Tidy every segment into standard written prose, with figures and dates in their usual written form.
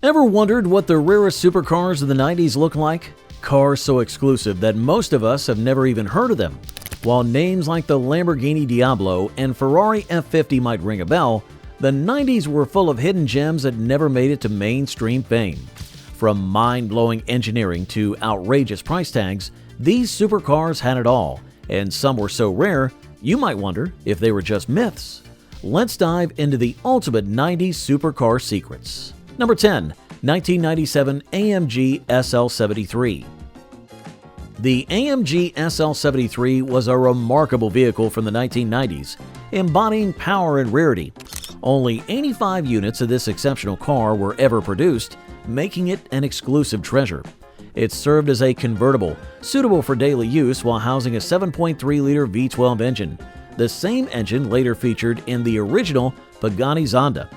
Ever wondered what the rarest supercars of the 90s look like? Cars so exclusive that most of us have never even heard of them. While names like the Lamborghini Diablo and Ferrari F50 might ring a bell, the 90s were full of hidden gems that never made it to mainstream fame. From mind-blowing engineering to outrageous price tags, these supercars had it all, and some were so rare, you might wonder if they were just myths. Let's dive into the ultimate 90s supercar secrets. Number 10. 1997 AMG SL73. The AMG SL73 was a remarkable vehicle from the 1990s, embodying power and rarity. Only 85 units of this exceptional car were ever produced, making it an exclusive treasure. It served as a convertible, suitable for daily use while housing a 7.3-liter V12 engine. The same engine later featured in the original Bugatti Zonda.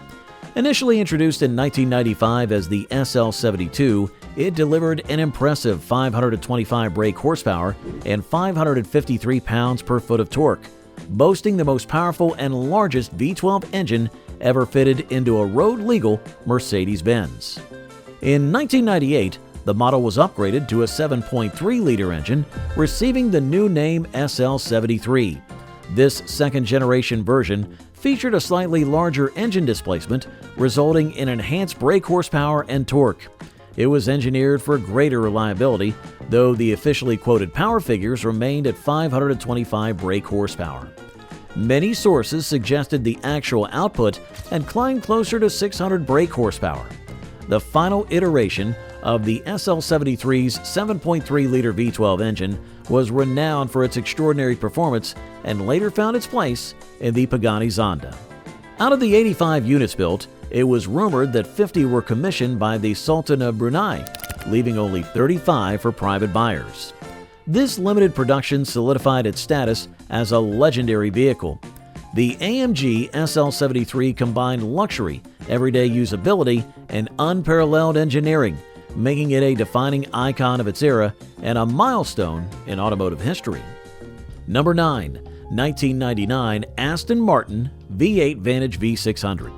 Initially introduced in 1995 as the SL72, it delivered an impressive 525 brake horsepower and 553 pounds-per-foot of torque, boasting the most powerful and largest V12 engine ever fitted into a road-legal Mercedes-Benz. In 1998, the model was upgraded to a 7.3-liter engine, receiving the new name SL73. This second-generation version featured a slightly larger engine displacement, resulting in enhanced brake horsepower and torque. It was engineered for greater reliability, though the officially quoted power figures remained at 525 brake horsepower. Many sources suggested the actual output had climbed closer to 600 brake horsepower. The final iteration of the SL73's 7.3-liter V12 engine was renowned for its extraordinary performance and later found its place in the Bugatti Zonda. Out of the 85 units built, it was rumored that 50 were commissioned by the Sultan of Brunei, leaving only 35 for private buyers. This limited production solidified its status as a legendary vehicle. The AMG SL73 combined luxury, everyday usability, and unparalleled engineering, making it a defining icon of its era and a milestone in automotive history. Number 9. 1999 Aston Martin V8 Vantage V600.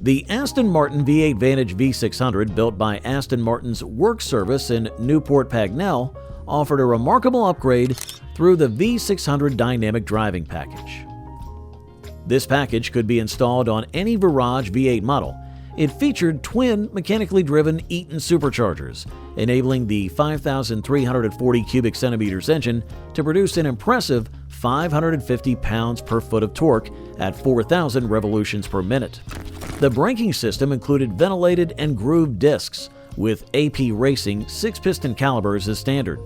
The Aston Martin V8 Vantage V600, built by Aston Martin's Works Service in Newport Pagnell, offered a remarkable upgrade through the V600 Dynamic Driving Package. This package could be installed on any Virage V8 model. It featured twin mechanically driven Eaton superchargers, enabling the 5,340 cubic centimeters engine to produce an impressive 550 pounds-per-foot of torque at 4,000 revolutions per minute. The braking system included ventilated and grooved discs, with AP Racing 6-piston calibers as standard.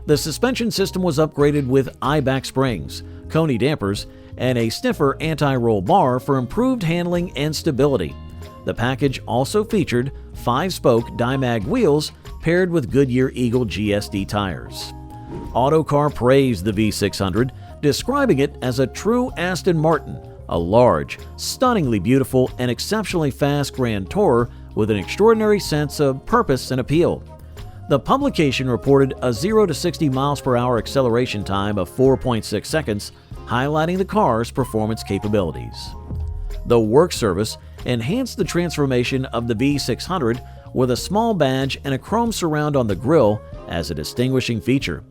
The suspension system was upgraded with eye-back springs, Coney dampers, and a stiffer anti-roll bar for improved handling and stability. The package also featured 5-spoke Dimag wheels paired with Goodyear Eagle GSD tires. Autocar praised the V600, describing it as a true Aston Martin, a large, stunningly beautiful, and exceptionally fast Grand Tourer with an extraordinary sense of purpose and appeal. The publication reported a 0 to 60 miles per hour acceleration time of 4.6 seconds, highlighting the car's performance capabilities. The Works Service enhanced the transformation of the V600 with a small badge and a chrome surround on the grille as a distinguishing feature.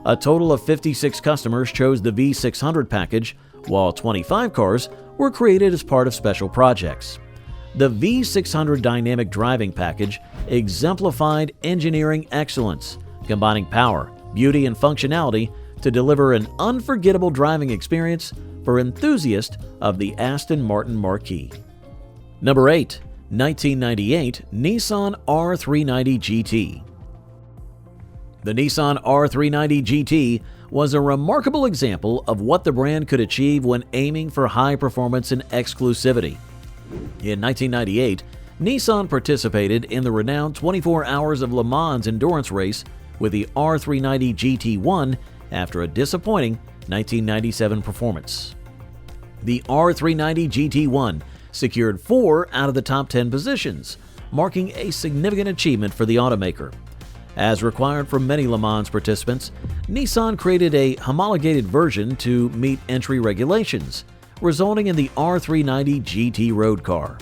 A total of 56 customers chose the V600 package, while 25 cars were created as part of special projects. The V600 Dynamic Driving Package exemplified engineering excellence, combining power, beauty, and functionality to deliver an unforgettable driving experience for enthusiasts of the Aston Martin marquee. Number 8. 1998 Nissan R390 GT. The Nissan R390 GT was a remarkable example of what the brand could achieve when aiming for high performance and exclusivity. In 1998, Nissan participated in the renowned 24 Hours of Le Mans endurance race with the R390 GT1 after a disappointing 1997 performance. The R390 GT1 secured 4 out of the top 10 positions, marking a significant achievement for the automaker. As required for many Le Mans participants, Nissan created a homologated version to meet entry regulations, resulting in the R390 GT road car.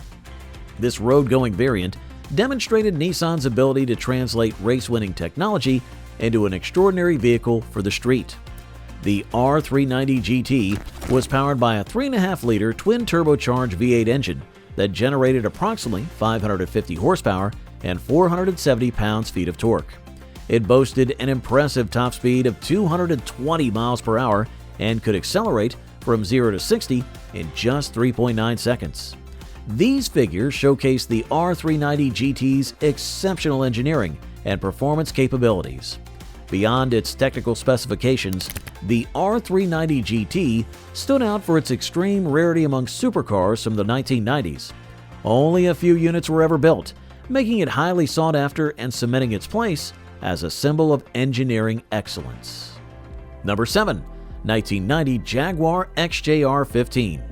This road-going variant demonstrated Nissan's ability to translate race-winning technology into an extraordinary vehicle for the street. The R390 GT was powered by a 3.5-liter twin-turbocharged V8 engine that generated approximately 550 horsepower and 470 pounds-feet of torque. It boasted an impressive top speed of 220 miles per hour and could accelerate from 0 to 60 in just 3.9 seconds. These figures showcase the R390 GT's exceptional engineering and performance capabilities. Beyond its technical specifications, the R390 GT stood out for its extreme rarity among supercars from the 1990s. Only a few units were ever built, making it highly sought after and cementing its place as a symbol of engineering excellence. Number 7. 1990 Jaguar XJR15.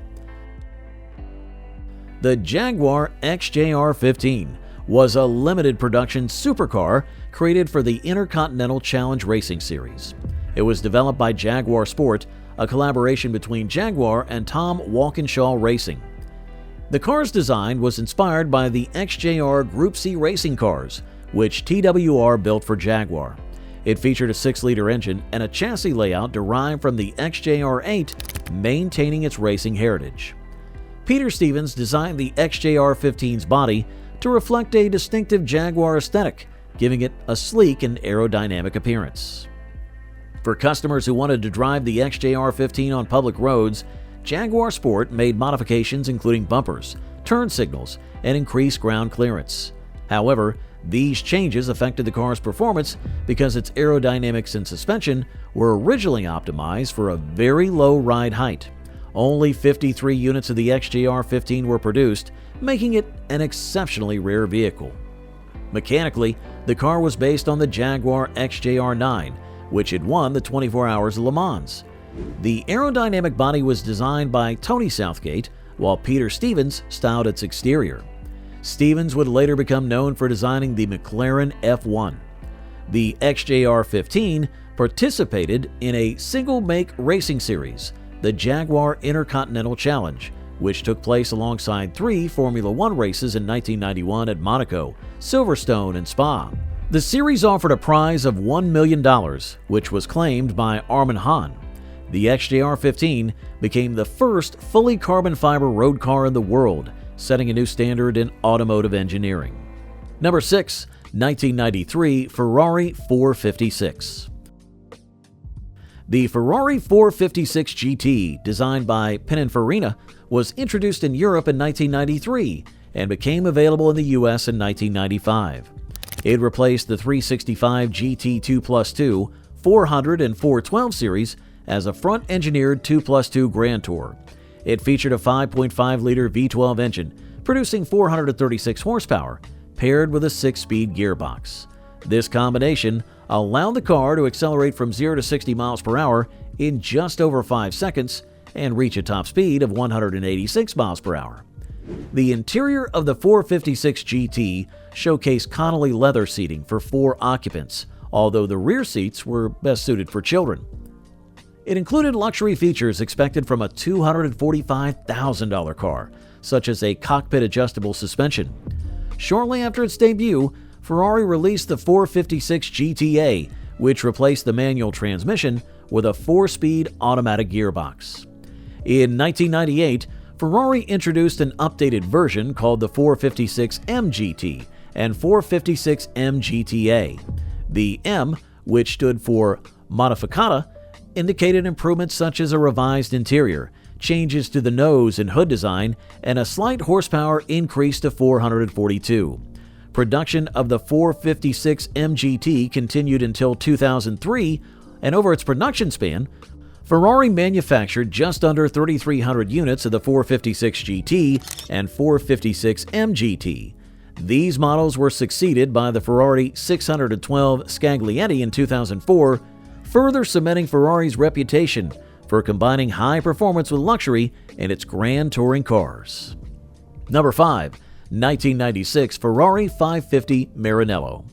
The Jaguar XJR15 was a limited production supercar created for the Intercontinental Challenge Racing Series. It was developed by Jaguar Sport, a collaboration between Jaguar and Tom Walkinshaw Racing. The car's design was inspired by the XJR Group C racing cars, which STWR built for Jaguar. It featured a 6-liter engine and a chassis layout derived from the XJR8, maintaining its racing heritage. Peter Stevens designed the XJR15's body to reflect a distinctive Jaguar aesthetic, giving it a sleek and aerodynamic appearance. For customers who wanted to drive the XJR15 on public roads, Jaguar Sport made modifications including bumpers, turn signals, and increased ground clearance. However, these changes affected the car's performance because its aerodynamics and suspension were originally optimized for a very low ride height. Only 53 units of the XJR15 were produced, making it an exceptionally rare vehicle. Mechanically, the car was based on the Jaguar XJR9, which had won the 24 Hours of Le Mans. The aerodynamic body was designed by Tony Southgate, while Peter Stevens styled its exterior. Stevens would later become known for designing the McLaren F1. The XJR15 participated in a single-make racing series, the Jaguar Intercontinental Challenge, which took place alongside 3 Formula One races in 1991 at Monaco, Silverstone, and Spa. The series offered a prize of $1 million, which was claimed by Armin Hahn. The XJR15 became the first fully carbon fiber road car in the world, setting a new standard in automotive engineering. Number 6. 1993 Ferrari 456. The Ferrari 456 GT, designed by Pininfarina, was introduced in Europe in 1993 and became available in the US in 1995. It replaced the 365 GT 2+2, 400 and 412 series as a front-engineered 2+2 Grand Tour. It featured a 5.5-liter V12 engine, producing 436 horsepower, paired with a 6-speed gearbox. This combination allowed the car to accelerate from 0 to 60 miles per hour in just over 5 seconds and reach a top speed of 186 miles per hour. The interior of the 456 GT showcased Connolly leather seating for 4 occupants, although the rear seats were best suited for children. It included luxury features expected from a $245,000 car, such as a cockpit adjustable suspension. Shortly after its debut, Ferrari released the 456 GTA, which replaced the manual transmission with a 4-speed automatic gearbox. In 1998, Ferrari introduced an updated version called the 456 MGT and 456 MGTA. The M, which stood for Modificata, indicated improvements such as a revised interior, changes to the nose and hood design, and a slight horsepower increase to 442. Production of the 456 MGT continued until 2003, and over its production span, Ferrari manufactured just under 3,300 units of the 456 GT and 456 MGT. These models were succeeded by the Ferrari 612 Scaglietti in 2004, further cementing Ferrari's reputation for combining high performance with luxury in its grand touring cars. Number 5. 1996 Ferrari 550 Marinello.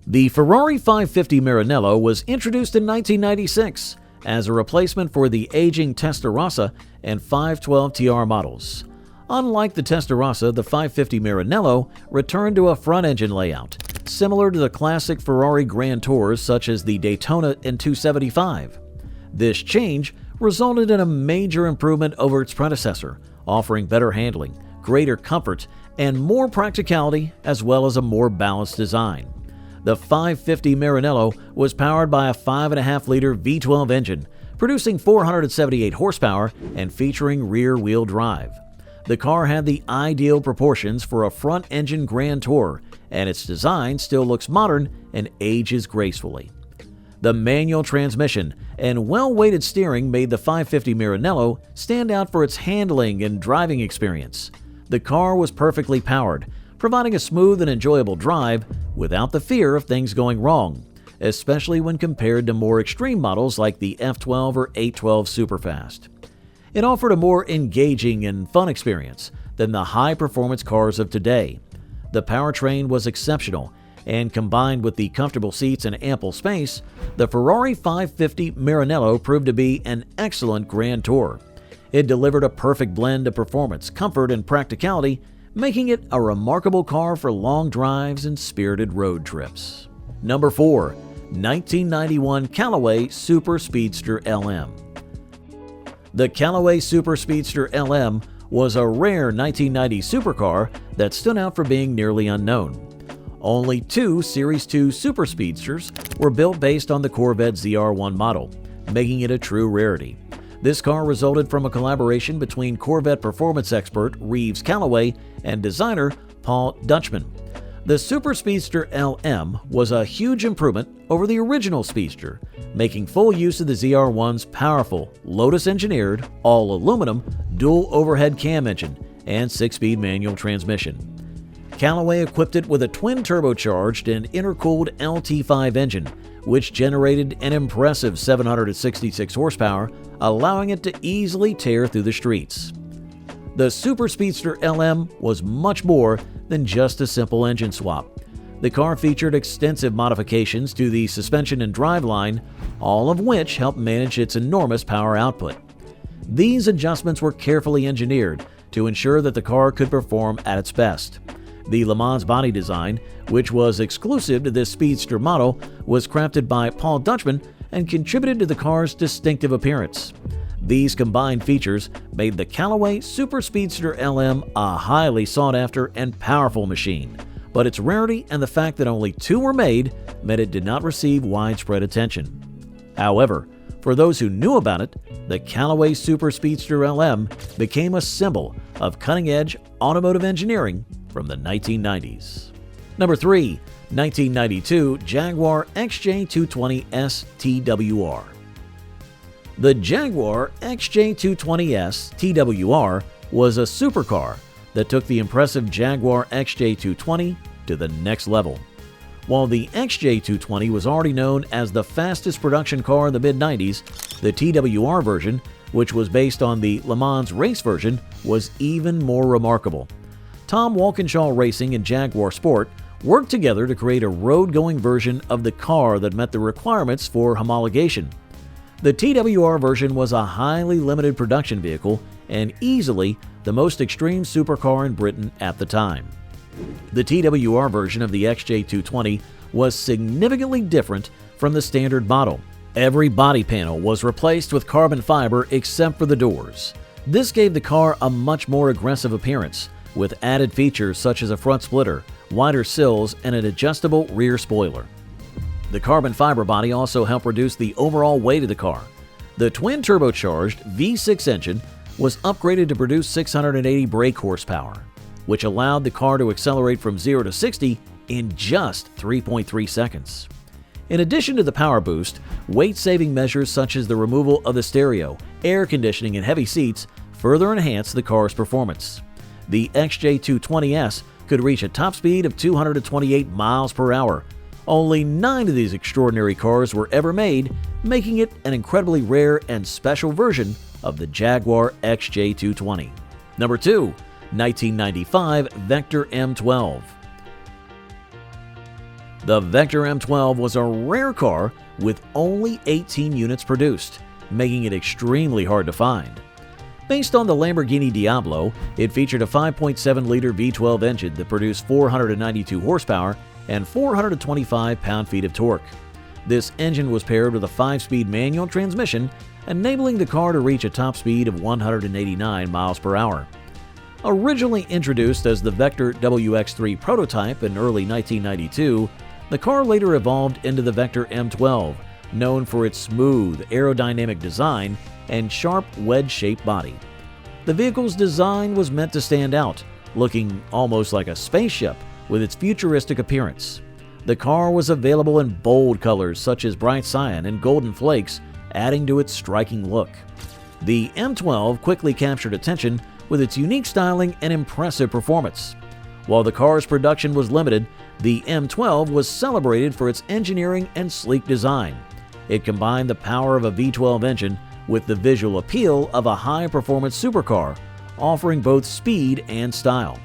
The Ferrari 550 Marinello was introduced in 1996 as a replacement for the aging Testarossa and 512 TR models. Unlike the Testarossa, the 550 Marinello returned to a front-engine layout, similar to the classic Ferrari Grand Tours such as the Daytona in 275. This change resulted in a major improvement over its predecessor, offering better handling, greater comfort, and more practicality, as well as a more balanced design. The 550 Marinello was powered by a 5.5-liter V12 engine, producing 478 horsepower and featuring rear-wheel drive. The car had the ideal proportions for a front-engine Grand Tour, and its design still looks modern and ages gracefully. The manual transmission and well-weighted steering made the 550 Marinello stand out for its handling and driving experience. The car was perfectly powered, providing a smooth and enjoyable drive without the fear of things going wrong, especially when compared to more extreme models like the F12 or 812 Superfast. It offered a more engaging and fun experience than the high-performance cars of today. The powertrain was exceptional, and combined with the comfortable seats and ample space, the Ferrari 550 Marinello proved to be an excellent Grand Tour. It delivered a perfect blend of performance, comfort, and practicality, making it a remarkable car for long drives and spirited road trips. Number 4. 1991 Callaway Super Speedster LM. The Callaway Super Speedster LM was a rare 1990 supercar that stood out for being nearly unknown. Only 2 Series 2 Super Speedsters were built based on the Corvette ZR1 model, making it a true rarity. This car resulted from a collaboration between Corvette performance expert Reeves Callaway and designer Paul Dutchman. The Super Speedster LM was a huge improvement over the original Speedster, making full use of the ZR1's powerful, Lotus-engineered, all-aluminum, dual overhead cam engine and 6-speed manual transmission. Callaway equipped it with a twin-turbocharged and intercooled LT5 engine, which generated an impressive 766 horsepower, allowing it to easily tear through the streets. The Super Speedster LM was much more than just a simple engine swap. The car featured extensive modifications to the suspension and driveline, all of which helped manage its enormous power output. These adjustments were carefully engineered to ensure that the car could perform at its best. The Le Mans body design, which was exclusive to this Speedster model, was crafted by Paul Dutchman and contributed to the car's distinctive appearance. These combined features made the Callaway Super Speedster LM a highly sought-after and powerful machine, but its rarity and the fact that only 2 were made meant it did not receive widespread attention. However, for those who knew about it, the Callaway Super Speedster LM became a symbol of cutting-edge automotive engineering from the 1990s. Number 3. 1992 Jaguar XJ220 STWR. The Jaguar XJ220 STWR was a supercar that took the impressive Jaguar XJ220 to the next level. While the XJ220 was already known as the fastest production car in the mid-90s, the TWR version, which was based on the Le Mans race version, was even more remarkable. Tom Walkinshaw Racing and Jaguar Sport worked together to create a road-going version of the car that met the requirements for homologation. The TWR version was a highly limited production vehicle and easily the most extreme supercar in Britain at the time. The TWR version of the XJ220 was significantly different from the standard model. Every body panel was replaced with carbon fiber except for the doors. This gave the car a much more aggressive appearance, with added features such as a front splitter, wider sills, and an adjustable rear spoiler. The carbon fiber body also helped reduce the overall weight of the car. The twin-turbocharged V6 engine was upgraded to produce 680 brake horsepower, which allowed the car to accelerate from 0 to 60 in just 3.3 seconds. In addition to the power boost, weight-saving measures such as the removal of the stereo, air conditioning, and heavy seats further enhanced the car's performance. The XJ220S could reach a top speed of 228 miles per hour. Only 9 of these extraordinary cars were ever made, making it an incredibly rare and special version of the Jaguar XJ220. Number 2. 1995 Vector M12. The Vector M12 was a rare car with only 18 units produced, making it extremely hard to find. Based on the Lamborghini Diablo, it featured a 5.7-liter V12 engine that produced 492 horsepower and 425 pound-feet of torque. This engine was paired with a 5-speed manual transmission, enabling the car to reach a top speed of 189 miles per hour. Originally introduced as the Vector WX3 prototype in early 1992, the car later evolved into the Vector M12, known for its smooth, aerodynamic design and sharp wedge-shaped body. The vehicle's design was meant to stand out, looking almost like a spaceship with its futuristic appearance. The car was available in bold colors such as bright cyan and golden flakes, adding to its striking look. The M12 quickly captured attention with its unique styling and impressive performance. While the car's production was limited, the M12 was celebrated for its engineering and sleek design. It combined the power of a V12 engine with the visual appeal of a high-performance supercar, offering both speed and style.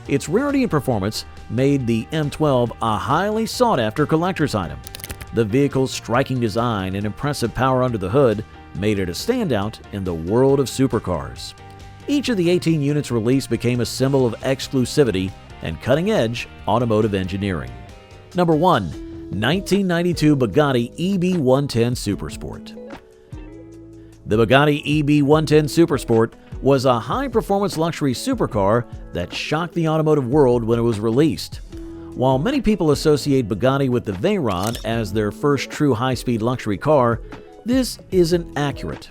Its rarity and performance made the M12 a highly sought-after collector's item. The vehicle's striking design and impressive power under the hood made it a standout in the world of supercars. Each of the 18 units released became a symbol of exclusivity and cutting-edge automotive engineering. Number 1. 1992 Bugatti EB110 Supersport. The Bugatti EB110 Supersport was a high-performance luxury supercar that shocked the automotive world when it was released. While many people associate Bugatti with the Veyron as their first true high-speed luxury car, this isn't accurate.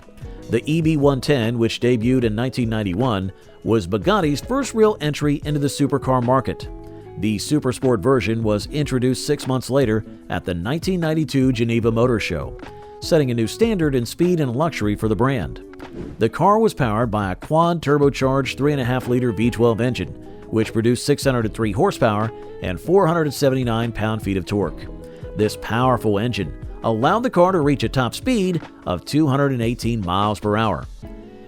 The EB110, which debuted in 1991, was Bugatti's first real entry into the supercar market. The Supersport version was introduced 6 months later at the 1992 Geneva Motor Show, setting a new standard in speed and luxury for the brand. The car was powered by a quad-turbocharged 3.5-liter V12 engine, which produced 603 horsepower and 479 pound-feet of torque. This powerful engine allowed the car to reach a top speed of 218 miles per hour.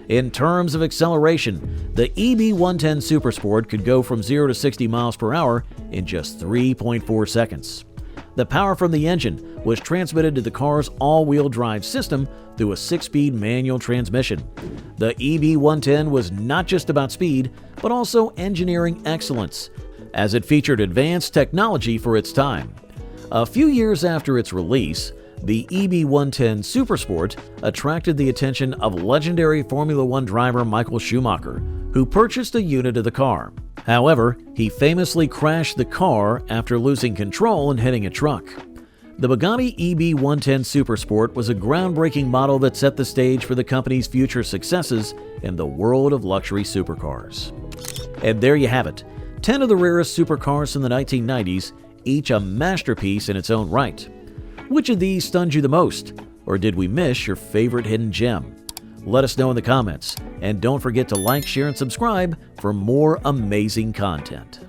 In terms of acceleration, the EB110 Supersport could go from 0 to 60 miles per hour in just 3.4 seconds. The power from the engine was transmitted to the car's all-wheel drive system through a 6-speed manual transmission. The EB110 was not just about speed, but also engineering excellence, as it featured advanced technology for its time. A few years after its release, the EB110 Supersport attracted the attention of legendary Formula One driver Michael Schumacher, who purchased a unit of the car. However, he famously crashed the car after losing control and hitting a truck. The Bugatti EB110 Supersport was a groundbreaking model that set the stage for the company's future successes in the world of luxury supercars. And there you have it, 10 of the rarest supercars from the 1990s, each a masterpiece in its own right. Which of these stunned you the most, or did we miss your favorite hidden gem? Let us know in the comments, and don't forget to like, share, and subscribe for more amazing content.